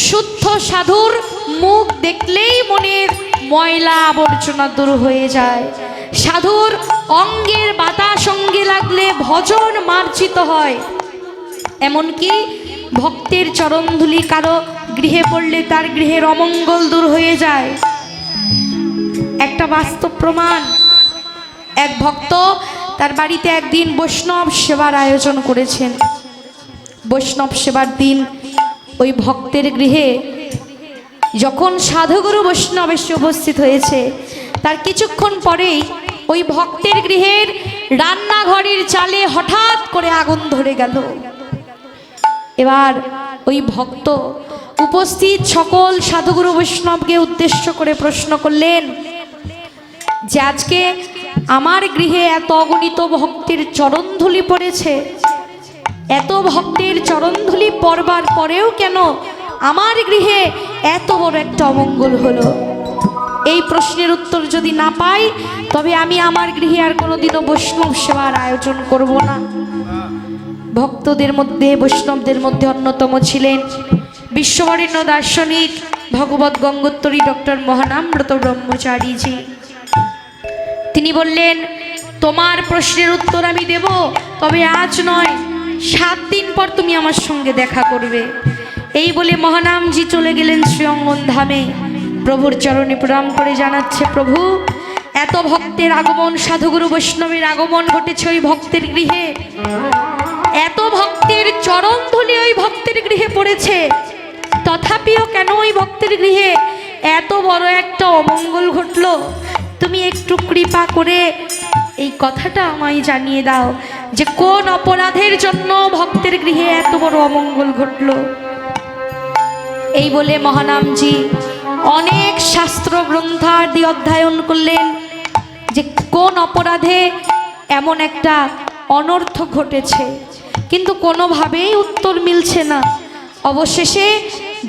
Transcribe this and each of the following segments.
শুদ্ধ সাধুর মুখ দেখলেই মনের ময়লা আবর্জনা দূর হয়ে যায়। সাধুর অঙ্গের বাতাস অঙ্গে লাগলে ভজন মার্জিত হয়। এমনকি ভক্তের চরণধুলি কারো গৃহে পড়লে তার গৃহের অমঙ্গল দূর হয়ে যায়। একটা বাস্তব প্রমাণ, এক ভক্ত তার বাড়িতে একদিন বৈষ্ণব সেবার আয়োজন করেছেন। বৈষ্ণব সেবার দিন ওই ভক্তের গৃহে যখন সাধুগুরু বৈষ্ণব এসে উপস্থিত হয়েছে, তার কিছুক্ষণ পরেই ওই ভক্তের গৃহের রান্নাঘরের চালে হঠাৎ করে আগুন ধরে গেল। এবার ওই ভক্ত উপস্থিত সকল সাধুগুরু বৈষ্ণবকে উদ্দেশ্য করে প্রশ্ন করলেন যে আজকে আমার গৃহে এত অগণিত ভক্তের চরণধুলি পড়েছে, এত ভক্তের চরণধুলি পড়বার পরেও কেন আমার গৃহে এত বড় একটা অমঙ্গল হলো? এই প্রশ্নের উত্তর যদি না পাই তবে আমি আমার গৃহে আর কোনোদিনও বৈষ্ণব সেবার আয়োজন করব না। ভক্তদের মধ্যে বৈষ্ণবদের মধ্যে অন্যতম ছিলেন বিশ্ববরেণ্য দার্শনিক ভগবত গঙ্গোত্তরী ডক্টর মহানামব্রত ব্রহ্মচারীজি। তিনি বললেন, তোমার প্রশ্নের উত্তর আমি দেব, তবে আজ নয়, 7 দিন পর তুমি আমার সঙ্গে দেখা করবে। এই বলে মহানামজি চলে গেলেন শ্রীঅঙ্গন ধামে। প্রভুর চরণে প্রণাম করে জানাচ্ছে, প্রভু এত ভক্তের আগমন, সাধুগুরু বৈষ্ণবের আগমন ঘটেছে ওই ভক্তের গৃহে, এত ভক্তের চরণধুলি ওই ভক্তের গৃহে পড়েছে, তথাপিও কেন ওই ভক্তের গৃহে এত বড় একটা অমঙ্গল ঘটলো? তুমি একটু কৃপা করে এই কথাটা আমায় জানিয়ে দাও যে কোন অপরাধের জন্য ভক্তের গৃহে এত বড় অমঙ্গল ঘটলো। এই বলে মহানামজি অনেক শাস্ত্র গ্রন্থাদি অধ্যয়ন করলেন যে কোন অপরাধে এমন একটা অনর্থ ঘটেছে, কিন্তু কোনোভাবেই উত্তর মিলছে না। অবশেষে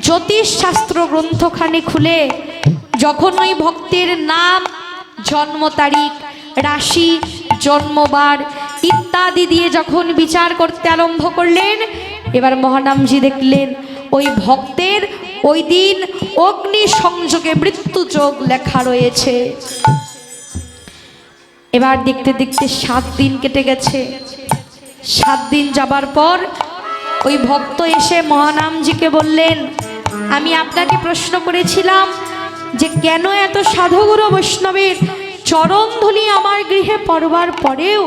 জ্যোতিষ শাস্ত্র গ্রন্থখানি খুলে যখন ওই ভক্তের নাম, জন্ম তারিখ, রাশি, জন্মবার ইত্যাদি দিয়ে যখন বিচার করতে আরম্ভ করলেন, এবার মহানামজি দেখলেন ওই ভক্তের ওই দিন অগ্নি সংযোগে মৃত্যু যোগ লেখা রয়েছে। এবার দেখতে দেখতে 7 দিন কেটে গেছে। 7 দিন যাবার পর ওই ভক্ত এসে মহানামজিকে বললেন, আমি আপনাকে প্রশ্ন করেছিলাম যে কেন এত সাধুগুরু বৈষ্ণবের চরণধুলি আমার গৃহে পড়বার পরেও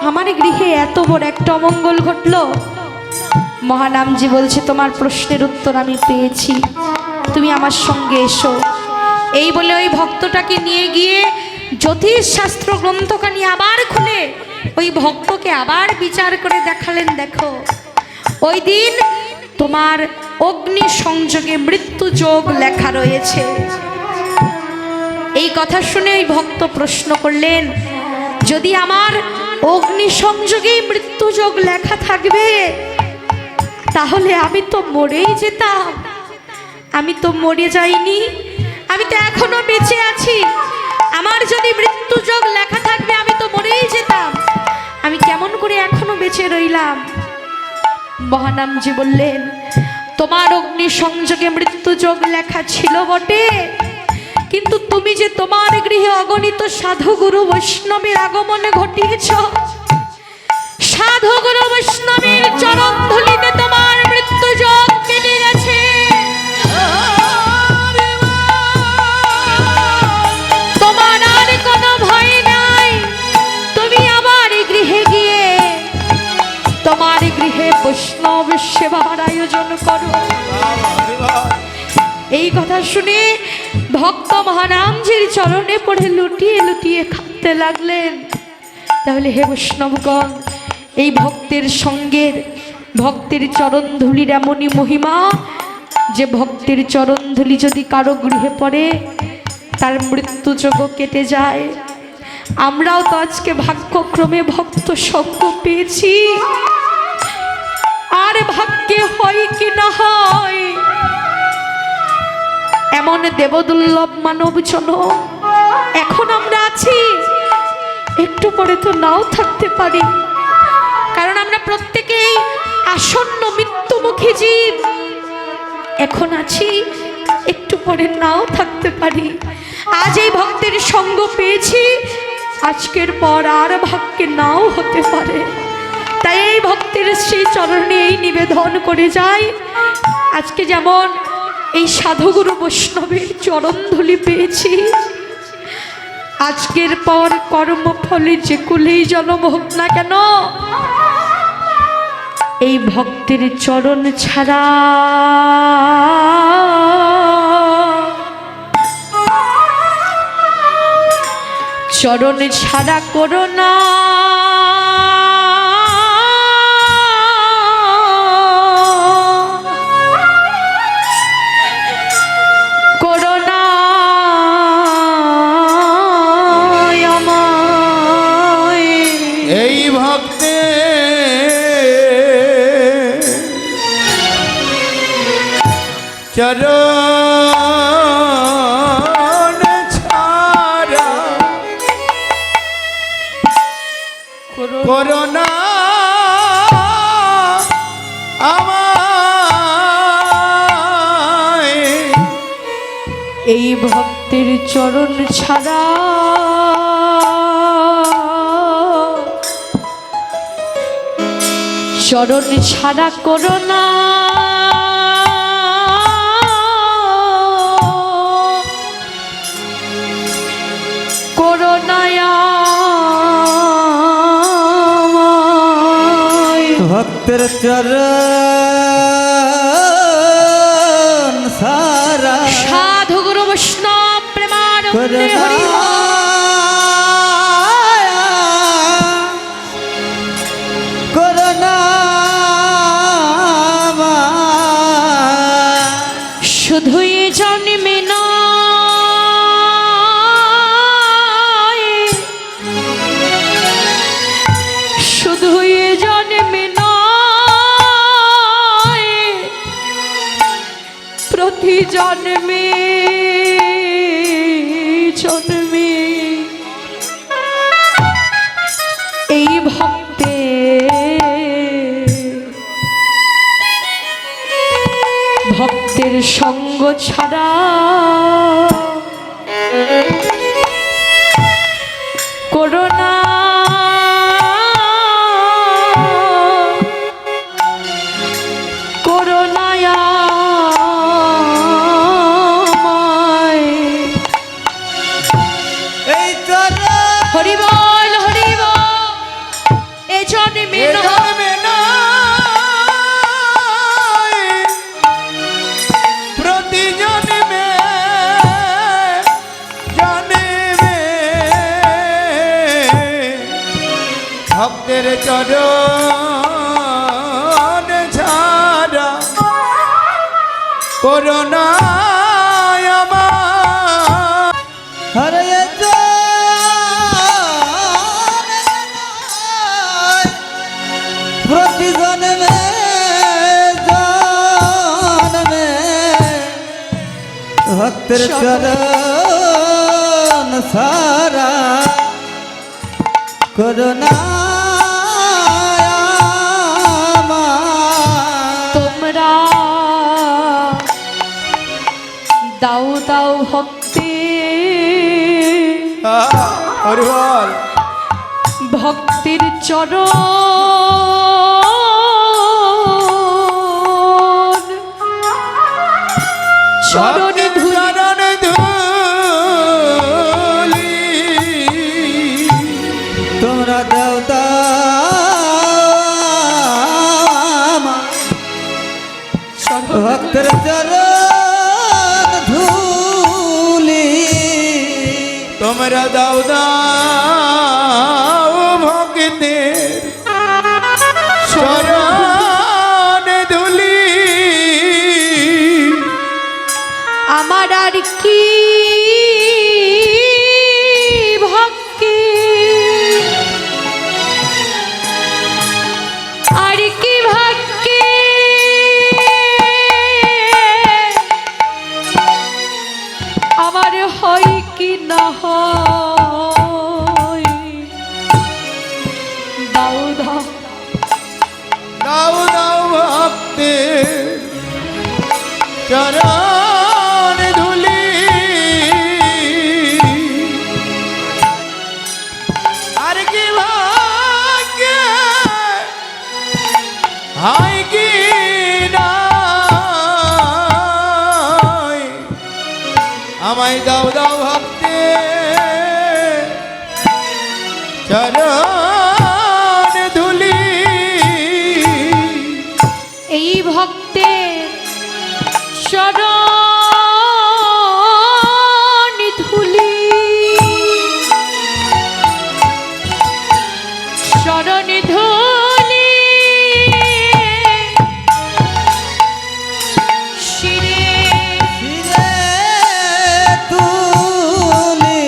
আমার গৃহে এত বড় একটা অমঙ্গল ঘটল? মহানামজি বলছে, তোমার প্রশ্নের উত্তর আমি পেয়েছি, তুমি আমার সঙ্গে এসো। এই বলে ওই ভক্তটাকে নিয়ে গিয়ে জ্যোতিষ শাস্ত্র গ্রন্থখানি আবার খুলে ওই ভক্তকে আবার বিচার করে দেখালেন, দেখো ওই দিন তোমার অগ্নি সংযোগে মৃত্যু যোগ লেখা রয়েছে। এই কথা শুনে ওই ভক্ত প্রশ্ন করলেন, যদি আমার অগ্নি সংযোগেই মৃত্যু যোগ লেখা থাকবে তাহলে আমি তো মরেই যেতাম। আমি তো মরে যাইনি, আমি তো এখনো বেঁচে আছি। আমার যদি মৃত্যু যোগ লেখা থাকবে আমি তো মরেই যেতাম, আমি কেমন করে এখনো বেঁচে রইলাম? মহানামজি বললেন, তোমার অগ্নি সংযোগে মৃত্যু যোগ লেখা ছিল বটে, কিন্তু তুমি যে তোমার গৃহে অগণিত সাধুগুরু বৈষ্ণবের আগমন ঘটিয়েছ, সাধুগুরু বৈষ্ণবের চরণধুলিতে তোমার মৃত্যু যোগ কেটে গেছে। তোমার আর কোনো ভয় নাই, তুমি আবার গৃহে গিয়ে তোমার গৃহে বৈষ্ণব সেবার আয়োজন করো। এই কথা শুনে ভক্ত মহানামজির চরণে পড়ে লুটিয়ে লুটিয়ে কাঁদতে লাগলেন। তাহলে হে বৈষ্ণবগণ, এই ভক্তের সঙ্গের, ভক্তের চরণধুলির এমনই মহিমা যে ভক্তের চরণধুলি যদি কারো গৃহে পড়ে তার মৃত্যুযোগও কেটে যায়। আমরাও তো আজকে ভাগ্যক্রমে ভক্ত সঙ্গ পেয়েছি, আর ভাগ্যে হয় কি না হয় এমন দেবদুর্লভ মানব জন এখন আমরা আছি, একটু পরে তো নাও থাকতে পারি, কারণ আমরা প্রত্যেকেই আসন্ন মৃত্যুমুখী জীব। এখন আছি, একটু পরে নাও থাকতে পারি। আজ এই ভক্তের সঙ্গ পেয়েছি, আজকের পর আর ভাগ্যে নাও হতে পারে। তাই এই ভক্তের সেই চরণে এই নিবেদন করে যাই, আজকে যেমন এই সাধুগুরু বৈষ্ণবের চরণধূলি পেয়েছি, আজকের পর কর্মফলে যে কুলেই জন্ম হোক না কেন, এই ভক্তের চরণ ছাড়া চরণ ছাড়া করো না চরণ ছাড়া করোনা আমায়। এই ভক্তের চরণ ছাড়া চরণ ছাড়া করোনা ভক্তের চরণ সারা সাধু গুরু বৈষ্ণব প্রেমানন্দে হরি করোনা শুধুই জন্মে না শুধুই জন্মে নয় প্রতি জন্মে জন্মে এই ভক্তে ভক্তের সঙ্গ ছাড়া করোনা হরিবল হরিবল এ জন্মে প্রতি জন্মে জন্মে ভক্তের চরণ ছাড়া করোনা আমার। হরে প্রতি জন্মে জন্মে ভক্তের চরণ সারা করোনা তোমরা দাও দাও ভক্তি হরিবল ভক্তির চরণ চরণ ধুলি তোমরা দাও ভক্তের চরণ ধুলি তোমরা দাও ভক্তের চরণ ধুলি। আমার আর কি ভক্তি আর কি ভক্তি আমার হয় কি না হয় দাও দাও দাও ভক্তের চরণ ধুলি আর কি ভাগ্যে হায় কি নাই আমায় দাও দাও ভক্তে চরণ ধুলি এই ভক্তের চরণ ধুলি চরণ ধুলি শিরে ফিরে তুলি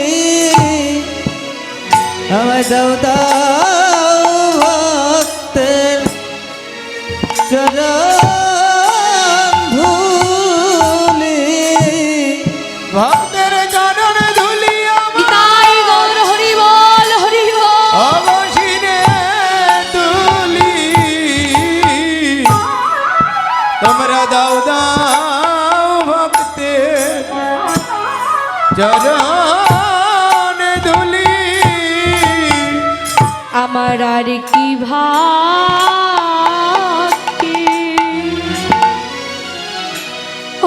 আমায় দাও দাও ভক্তের চরণ ধুলি ভক্তের চরণ ধুলি নিতাই গৌর হরি বল হরি বল। অবশিরে তুলি তোমরা দাও দাও ভক্তের চরণ ধুলি আমার আর কি ভাগ্যে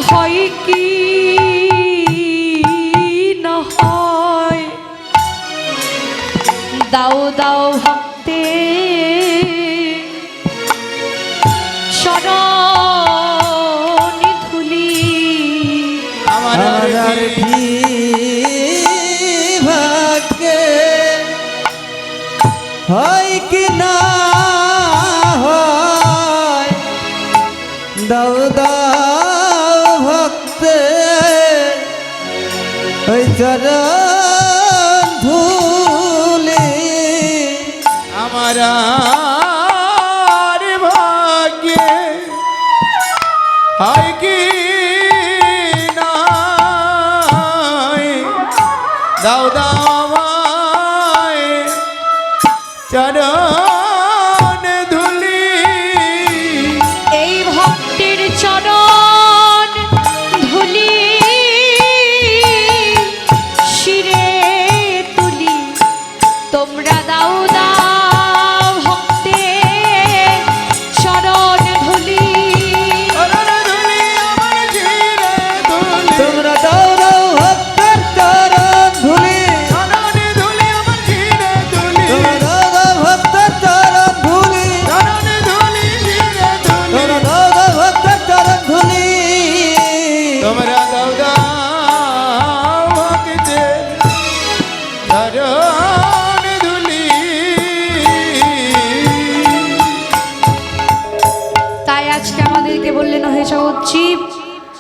হয় কি না হয় দাও দাও ভক্তে চরণ ধুলি আমার আর কি ভাগ্যে হয় কি না হয় দাও দাও ভক্তে ওই চরণ ধুলি আমার আর ভাগ্যে হয় কি নাই দাও দাও আমায় চরণ ধুলি এই ভক্তের চরণ ধুলি শিরে তুলি তোমরা দাও দাও ভক্তে চরণ ধুলি চরণ ধুলি আমার শিরে ধুলি তোমরা দাও দাও ভক্তের চরণ ধুলি চরণ ধুলি আমার শিরে ধুলি তোমরা দাও দাও ভক্তের চরণ ধুলি চরণ ধুলি শিরে ধুলি তোমরা দাও দাও ভক্তের চরণ ধুলি তোমরা দাও দাও ভক্তের চরণ ধুলি তাই আজকে আমাদেরকে বললেন হে জগৎজীব